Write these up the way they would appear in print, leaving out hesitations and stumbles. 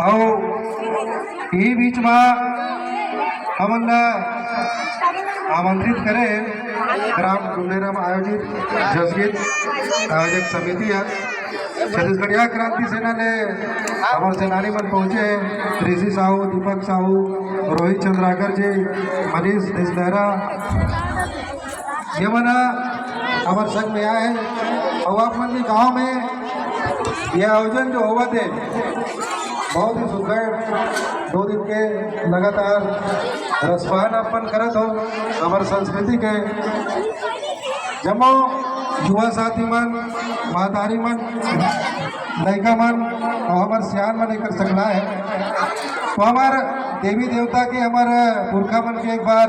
और ये बीच में हमन आमंत्रित करे ग्राम डुंडेरा में आयोजित जसगीत आयोजक समिति है छत्तीसगढ़िया क्रांति सेना ने हमारे सेनानी मन पहुँचे ऋषि साहू, दीपक साहू, रोहित चंद्राकर जी, मनीष निजलहरा, ये मना हमारे संग में आए हैं। और आप मन के गाँव में यह आयोजन जो हुआ थे बहुत ही सुखद 2 दिन के लगातार रसपान अपन करत हो हमारे संस्कृति के जमो युवा साथी मन, महतारी मन, लड़का मन और हमारे सियान मन एक सकला है। तो हमारे देवी देवता के हमारे पुरखा मन के एक बार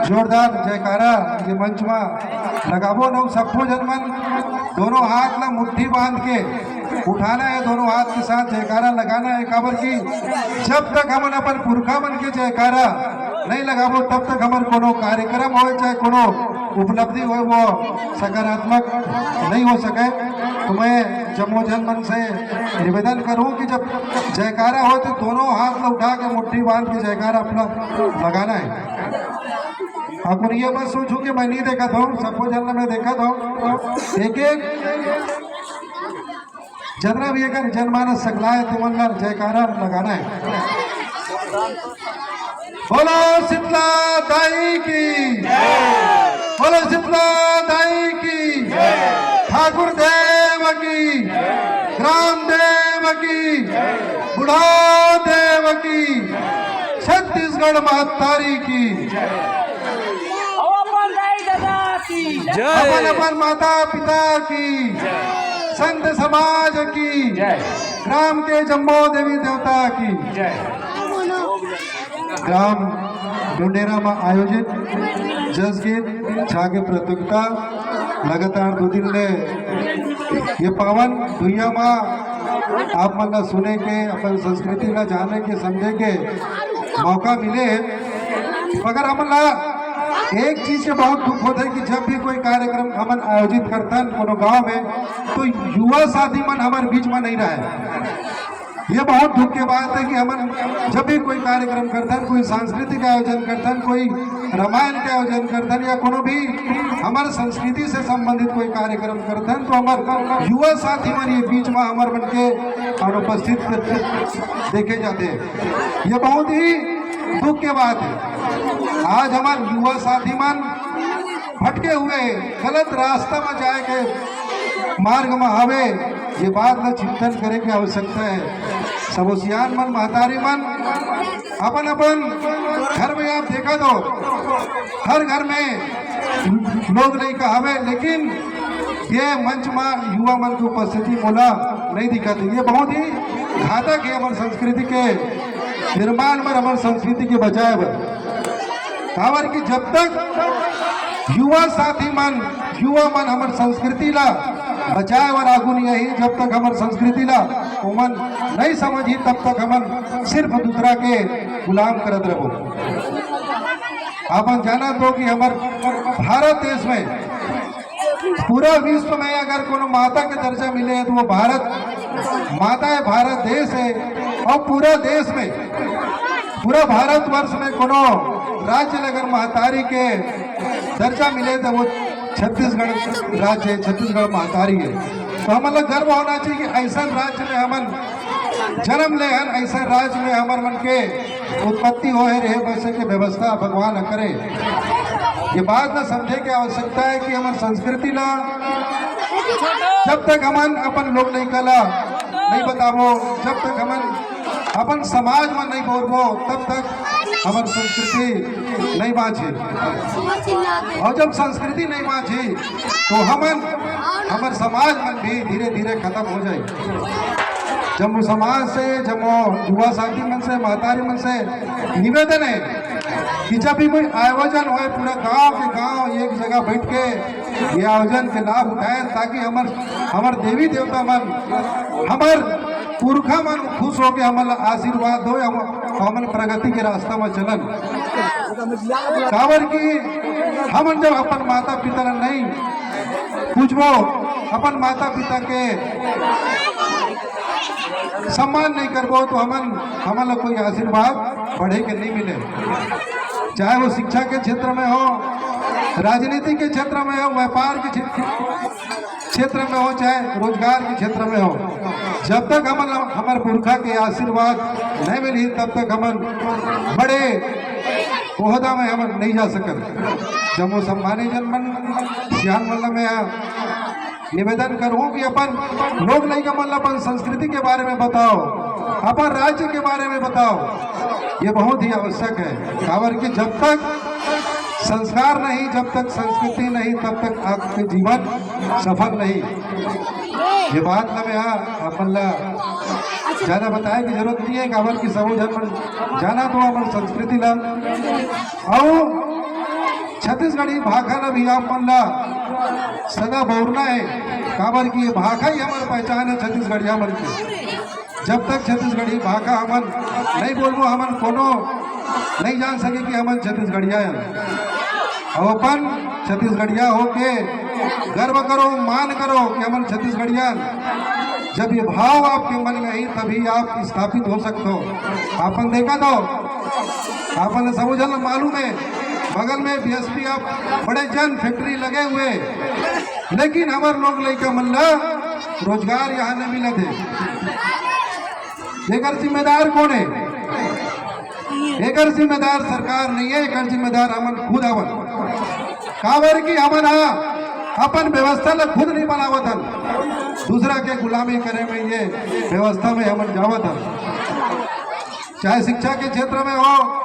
जोरदार जयकारा ये मंच में लगाबो न सबको जन मन दोनों हाथ ला मुट्ठी बांध के उठाना है, दोनों हाथ के साथ जयकारा लगाना है। काबर की जब तक हमन अपन पुरखा मन के जयकारा नहीं लगाबो तब तक हमारे कोनो कार्यक्रम हो चाहे कोनो उपलब्धि हो वो सकारात्मक नहीं हो सके। तो मैं जम्मो जन मन से निवेदन करूं कि जब जयकारा हो तो दोनों हाथ में उठा के मुट्ठी बांध के जयकारा अपना लगाना है। और ये बस सोचूं कि मैं नहीं देखा था, सबको जन मैं देखा था एक एक जितना भी अगर जनमानस सकला है तो मन जयकारा लगाना है। बोलो शीतला दाई की, बोलो शीतला दाई की, ठाकुर देव की, राम देव की, बुढ़ा देव की, छत्तीसगढ़ महतारी की, अपन अपन माता पिता की, संत समाज की, ग्राम के जम्मो देवी देवता की। ग्राम डुंडेरा में आयोजित जसगीत छागे प्रतियोगिता लगातार 2 दिन ले ये पावन दुनिया में आप मन सुने के अपन संस्कृति ला जाने के समझे के मौका मिले। मगर हमन एक चीज से बहुत दुख होता है कि जब भी कोई कार्यक्रम हमन आयोजित करतन कोनो गांव में तो युवा साथी मन हमारे बीच में नहीं रहे। ये बहुत दुख की बात है कि हमन जब भी कोई कार्यक्रम करतन, कोई सांस्कृतिक आयोजन करतन, कोई रामायण के आयोजन करतन या कोनो भी हमारे संस्कृति से संबंधित कोई कार्यक्रम करतन तो हमारे युवा साथी मन ये बीच में हमारे मन के अनुपस्थित देखे जाते हैं। ये बहुत ही दुख की बात है। आज हमारे युवा साथी मन भटके हुए गलत रास्ता में जाए के मार्ग में आवे, ये बात में चिंतन करे की आवश्यकता है। सबोसियान मन, महतारी मन अपन अपन घर में आप देखा तो हर घर में लोग नहीं कहावे, लेकिन ये मंच में युवा मन की उपस्थिति मोला नहीं दिखाती। ये बहुत ही घातक है हमारे संस्कृति के निर्माण में, हमारे संस्कृति के बचाए बर। काबर की जब तक युवा साथी मन, युवा मन हमारे संस्कृति ला बचाए और आगू नहीं आई, जब तक हमारे संस्कृति ला उमन नहीं समझी तब तक हमन सिर्फ दूसरा के गुलाम करत रहो। अपन जाना तो कि हमारे भारत देश में पूरा विश्व में अगर कोनो माता के दर्जा मिले है तो वो भारत माता है, भारत देश है। और पूरा देश में, पूरा भारतवर्ष में कोनो राज्य अगर महतारी के दर्जा मिले तो वो छत्तीसगढ़ राज्य है, छत्तीसगढ़ महतारी है। तो हमारा गर्व होना चाहिए कि ऐसा राज्य में हमन जन्म ले हन, ऐसा राज्य में हमारे मन के उत्पत्ति हो रहे वैसे के व्यवस्था भगवान करे। ये बात ना समझे की आवश्यकता है कि हमारी संस्कृति ना जब तक हमन अपन लोग नहीं कला नहीं बताबो, जब तक हमन अपन समाज में नहीं बोलबो तब तक हमारी संस्कृति नहीं बाँची। और जब संस्कृति नहीं बाँची तो हमन हमारे समाज में भी धीरे धीरे खत्म हो जाए। जम्मू समाज से, जम्मू युवा साथी मन से, महतारी मन से निवेदन है कि जब भी कोई आयोजन हो पूरा गांव के गांव एक जगह बैठ के ये आयोजन के लाभ उठाए ताकि हमार देवी देवता मन, हमार पुरखा मन खुश हो के हमारा आशीर्वाद दो, हमन प्रगति के रास्ता में चलन। काबर की हमन जब अपन माता पिता नहीं पूछबो, अपन माता पिता के सम्मान नहीं करबो तो हमन लोग कोई आशीर्वाद बढ़े के नहीं मिले। चाहे वो शिक्षा के क्षेत्र में हो, राजनीति के क्षेत्र में हो, व्यापार के क्षेत्र में हो, चाहे रोजगार के क्षेत्र में हो, जब तक हमारे पुरखा के आशीर्वाद नहीं मिली तब तक हमन बड़े ओहदा में हम नहीं जा सकते। जब वो सम्मानी जनमन सियान मल्ला में निवेदन करूं कि अपन लोग नहीं का मतलब अपन संस्कृति के बारे में बताओ, अपन राज्य के बारे में बताओ, ये बहुत ही आवश्यक है। काबर कि जब तक संस्कार नहीं, जब तक संस्कृति नहीं, तब तक आपके जीवन सफल नहीं। ये बात हमें अपन ज्यादा बताए की जरूरत नहीं है। काबर की सबो जन जाना तो अपन संस्कृति ला और छत्तीसगढ़ी भाषा ला भी अपन ला सदा बोलना है। काबर की ये भाषा ही हमारी पहचान है छत्तीसगढ़िया मन की। जब तक छत्तीसगढ़ी भाषा हमन नहीं बोलबो हमन कोनो नहीं जान सके कि हमन छत्तीसगढ़िया है। और अपन छत्तीसगढ़िया होके गर्व करो, मान करो कि हमन छत्तीसगढ़िया। जब ये भाव आपके मन में ही तभी आप स्थापित हो सकते हो। आपन देखा तो आपन सब जन मालूम है, बगल में बीएसपी आप बड़े जन फैक्ट्री लगे हुए, लेकिन हमारे लोग लड़का मल्ला रोजगार यहाँ नहीं मिला थे। एक जिम्मेदार कौन है? एक जिम्मेदार सरकार नहीं है, एक जिम्मेदार हमन खुद हवन। काबर की हमन अपन व्यवस्था ला खुद नहीं बनावत हन, दूसरा के गुलामी करे में ये व्यवस्था में हमन जावत हन। चाहे शिक्षा के क्षेत्र में हो,